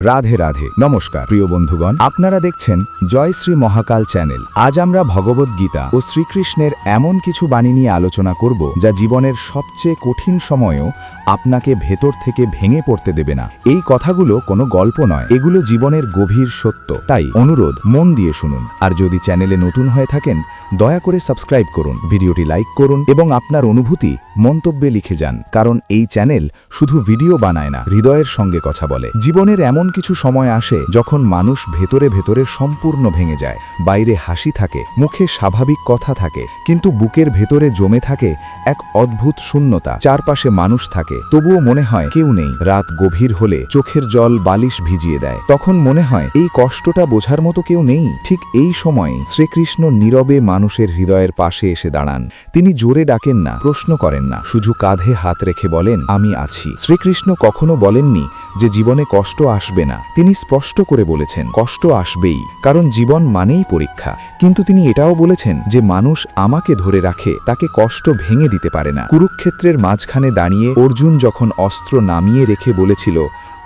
রাধে রাধে নমস্কার প্রিয় বন্ধুগণ, আপনারা দেখছেন জয় শ্রী মহাকাল চ্যানেল। আজ আমরা ভগবদ্গীতা ও শ্রীকৃষ্ণের এমন কিছু বাণী নিয়ে আলোচনা করব যা জীবনের সবচেয়ে কঠিন সময়েও আপনাকে ভেতর থেকে ভেঙে পড়তে দেবে না। এই কথাগুলো কোনো গল্প নয়, এগুলো জীবনের গভীর সত্য। তাই অনুরোধ, মন দিয়ে শুনুন। আর যদি চ্যানেলে নতুন হয়ে থাকেন, দয়া করে সাবস্ক্রাইব করুন, ভিডিওটি লাইক করুন এবং আপনার অনুভূতি মন্তব্যে লিখে যান। কারণ এই চ্যানেল শুধু ভিডিও বানায় না, হৃদয়ের সঙ্গে কথা বলে। জীবনের এমন কিছু সময় আসে যখন মানুষ ভেতরে ভেতরে সম্পূর্ণ ভেঙে যায়। বাইরে হাসি থাকে, মুখে স্বাভাবিক কথা থাকে, কিন্তু বুকের ভেতরে জমে থাকে এক অদ্ভুত শূন্যতা। চারপাশে মানুষ থাকে, তবুও মনে হয় কেউ নেই। রাত গভীর হলে চোখের জল বালিশ ভিজিয়ে দেয়। তখন মনে হয় এই কষ্টটা বোঝার মতো কেউ নেই। ঠিক এই সময়ে শ্রীকৃষ্ণ নীরবে মানুষের হৃদয়ের পাশে এসে দাঁড়ান। তিনি জোরে ডাকেন না, প্রশ্ন করেন না, শুধু কাঁধে হাত রেখে বলেন, আমি আছি। শ্রীকৃষ্ণ কখনো বলেননি যে জীবনে কষ্ট আসবে না। তিনি স্পষ্ট করে বলেছেন, কষ্ট আসবেই, কারণ জীবন মানেই পরীক্ষা। কিন্তু তিনি এটাও বলেছেন যে মানুষ আমাকে ধরে রাখে, তাকে কষ্ট ভেঙে দিতে পারে না। কুরুক্ষেত্রের মাঝখানে দাঁড়িয়ে অর্জুন যখন অস্ত্র নামিয়ে রেখে বলেছিল,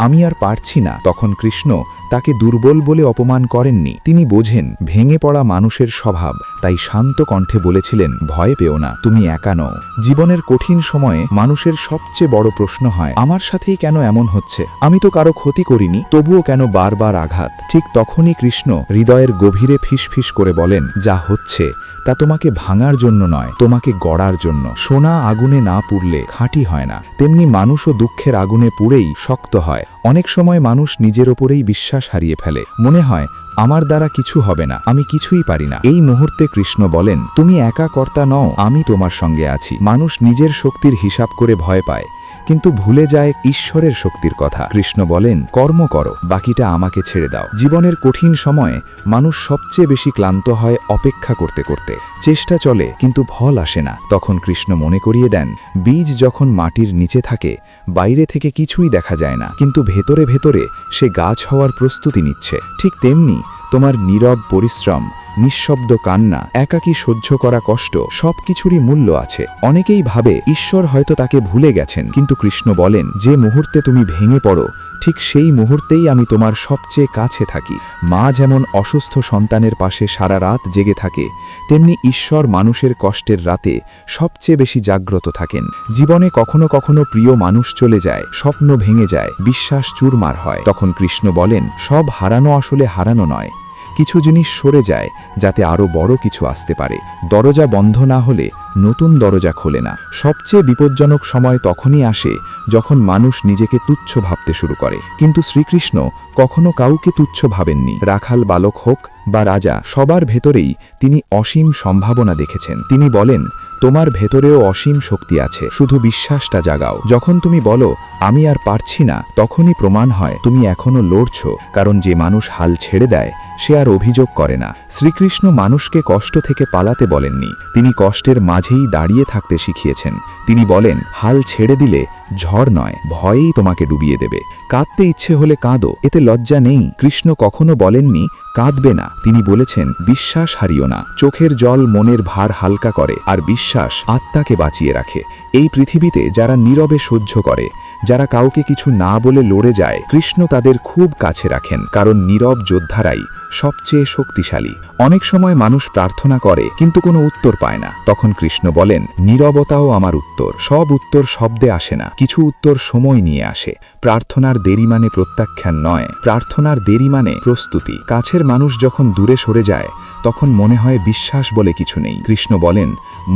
আমি আর পারছি না, তখন কৃষ্ণ তাকে দুর্বল বলে অপমান করেননি। তিনি বোঝেন ভেঙে পড়া মানুষের স্বভাব, তাই শান্ত কণ্ঠে বলেছিলেন, ভয় পেও না, তুমি একা নও। জীবনের কঠিন সময়ে মানুষের সবচেয়ে বড় প্রশ্ন হয়, আমার সাথেই কেন এমন হচ্ছে? আমি তো কারো ক্ষতি করিনি, তবুও কেন বারবার আঘাত? ঠিক তখনই কৃষ্ণ হৃদয়ের গভীরে ফিসফিস করে বলেন, যা হচ্ছে তা তোমাকে ভাঙার জন্য নয়, তোমাকে গড়ার জন্য। সোনা আগুনে না পুড়লে খাঁটি হয় না, তেমনি মানুষও দুঃখের আগুনে পুড়েই শক্ত হয়। অনেক সময় মানুষ নিজের ওপরেই বিশ্বাস হারিয়ে ফেলে। মনে হয় আমার দ্বারা কিছু হবে না, আমি কিছুই পারি না। এই মুহূর্তে কৃষ্ণ বলেন, তুমি একা কর্তা নও, আমি তোমার সঙ্গে আছি। মানুষ নিজের শক্তির হিসাব করে ভয় পায়, কিন্তু ভুলে যায় ঈশ্বরের শক্তির কথা। কৃষ্ণ বলেন, কর্ম করো, বাকিটা আমাকে ছেড়ে দাও। জীবনের কঠিন সময়ে মানুষ সবচেয়ে বেশি ক্লান্ত হয় অপেক্ষা করতে করতে। চেষ্টা চলে কিন্তু ফল আসে না। তখন কৃষ্ণ মনে করিয়ে দেন, বীজ যখন মাটির নিচে থাকে, বাইরে থেকে কিছুই দেখা যায় না, কিন্তু ভেতরে ভেতরে সে গাছ হওয়ার প্রস্তুতি নিচ্ছে। ঠিক তেমনি তোমার নীরব পরিশ্রম, নিঃশব্দ কান্না, একাকী সহ্য করা কষ্ট, সবকিছুরই মূল্য আছে। অনেকেই ভাবে ঈশ্বর হয়তো তাকে ভুলে গেছেন, কিন্তু কৃষ্ণ বলেন, যে মুহূর্তে তুমি ভেঙে পড়ো, ঠিক সেই মুহূর্তেই আমি তোমার সবচেয়ে কাছে থাকি। মা যেমন অসুস্থ সন্তানের পাশে সারা রাত জেগে থাকে, তেমনি ঈশ্বর মানুষের কষ্টের রাতে সবচেয়ে বেশি জাগ্রত থাকেন। জীবনে কখনো কখনো প্রিয় মানুষ চলে যায়, স্বপ্ন ভেঙে যায়, বিশ্বাস চুরমার হয়। তখন কৃষ্ণ বলেন, সব হারানো আসলে হারানো নয়, কিছু জিনিস সরে যায় যাতে আরও বড় কিছু আসতে পারে। দরজা বন্ধ না হলে নতুন দরজা খোলে না। সবচেয়ে বিপজ্জনক সময় তখনই আসে যখন মানুষ নিজেকে তুচ্ছ ভাবতে শুরু করে। কিন্তু শ্রীকৃষ্ণ কখনো কাউকে তুচ্ছ ভাবেননি। রাখাল বালক হোক বা রাজা, সবার ভেতরেই তিনি অসীম সম্ভাবনা দেখেছেন। তিনি বলেন, তোমার ভেতরেও অসীম শক্তি আছে, শুধু বিশ্বাসটা জাগাও। যখন তুমি বলো আমি আর পারছি না, তখনই প্রমাণ হয় তুমি এখনো লড়ছ। কারণ যে মানুষ হাল ছেড়ে দেয় সে আর অভিযোগ করে না। শ্রীকৃষ্ণ মানুষকে কষ্ট থেকে পালাতে বলেননি, তিনি কষ্টের মাঝেই দাঁড়িয়ে থাকতে শিখিয়েছেন। তিনি বলেন, হাল ছেড়ে দিলে ঝড় নয়, ভয়েই তোমাকে ডুবিয়ে দেবে। কাঁদতে ইচ্ছে হলে কাঁদো, এতে লজ্জা নেই। কৃষ্ণ কখনো বলেননি কাঁদবে না, তিনি বলেছেন, বিশ্বাস হারিও না। চোখের জল মনের ভার হালকা করে, আর বিশ্বাস আত্মাকে বাঁচিয়ে রাখে। এই পৃথিবীতে যারা নীরবে সহ্য করে, যারা কাউকে কিছু না বলে লড়ে যায়, কৃষ্ণ তাদের খুব কাছে রাখেন, কারণ নীরব যোদ্ধারাই সবচেয়ে শক্তিশালী। অনেক সময় মানুষ প্রার্থনা করে কিন্তু কোনো উত্তর পায় না। তখন কৃষ্ণ বলেন, নীরবতাও আমার উত্তর। সব উত্তর শব্দে আসে না, কিছু উত্তর সময় নিয়ে আসে। প্রার্থনার দেরি মানে প্রত্যাখ্যান নয়, প্রার্থনার দেরি মানে প্রস্তুতি। কাছের মানুষ যখন দূরে সরে যায়, তখন মনে হয় বিশ্বাস বলে কিছু নেই। কৃষ্ণ বলেন,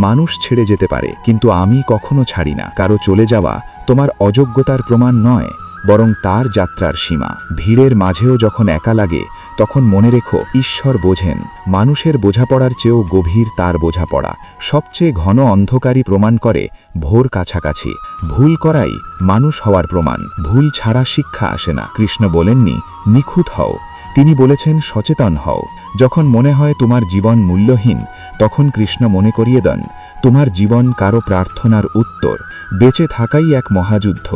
মানুষ ছেড়ে যেতে পারে, কিন্তু আমি কখনো ছাড়ি না। কারো চলে যাওয়া তোমার অযোগ্যতার প্রমাণ নয়, বরং তার যাত্রার সীমা। ভিড়ের মাঝেও যখন একা লাগে, তখন মনে রেখো ঈশ্বর বোঝেন। মানুষের বোঝাপড়ার চেয়েও গভীর তার বোঝাপড়া। সবচেয়ে ঘন অন্ধকারই প্রমাণ করে ভোর কাছাকাছি। ভুল করাই মানুষ হওয়ার প্রমাণ, ভুল ছাড়া শিক্ষা আসে না। কৃষ্ণ বলেননি নিখুঁত হও, তিনি বলেছেন সচেতন হও। যখন মনে হয় তোমার জীবন মূল্যহীন, তখন কৃষ্ণ মনে করিয়ে দেন, তোমার জীবন কারো প্রার্থনার উত্তর। বেঁচে থাকাই এক মহাযুদ্ধ,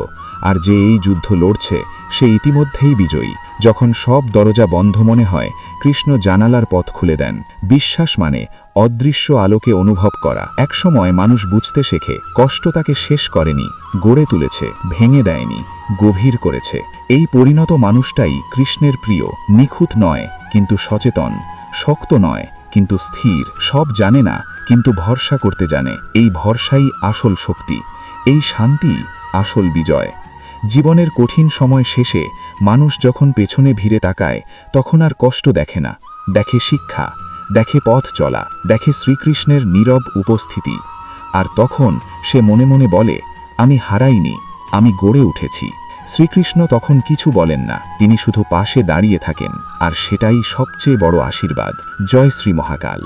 আর যে এই যুদ্ধ লড়ছে সে ইতিমধ্যেই বিজয়ী। যখন সব দরজা বন্ধ মনে হয়, কৃষ্ণ জানালার পথ খুলে দেন। বিশ্বাস মানে অদৃশ্য আলোকে অনুভব করা। একসময় মানুষ বুঝতে শেখে, কষ্ট তাকে শেষ করেনি, গড়ে তুলেছে, ভেঙে দেয়নি। গভীর করেছে। এই পরিণত মানুষটাই কৃষ্ণের প্রিয়, নিখুঁত নয় কিন্তু সচেতন, শক্ত নয় কিন্তু স্থির, সব জানে না কিন্তু ভরসা করতে জানে। এই ভরসাই আসল শক্তি, এই শান্তি আসল বিজয়। জীবনের কঠিন সময় শেষে মানুষ যখন পেছনে ভিড়ে তাকায়, তখন আর কষ্ট দেখে না, দেখে শিক্ষা, দেখে পথ চলা, দেখে শ্রীকৃষ্ণের নীরব উপস্থিতি। আর তখন সে মনে মনে বলে, আমি হারাইনি, আমি গড়ে উঠেছি। শ্রীকৃষ্ণ তখন কিছু বলেন না, তিনি শুধু পাশে দাঁড়িয়ে থাকেন, আর সেটাই সবচেয়ে বড় আশীর্বাদ। জয় শ্রী মহাকাল।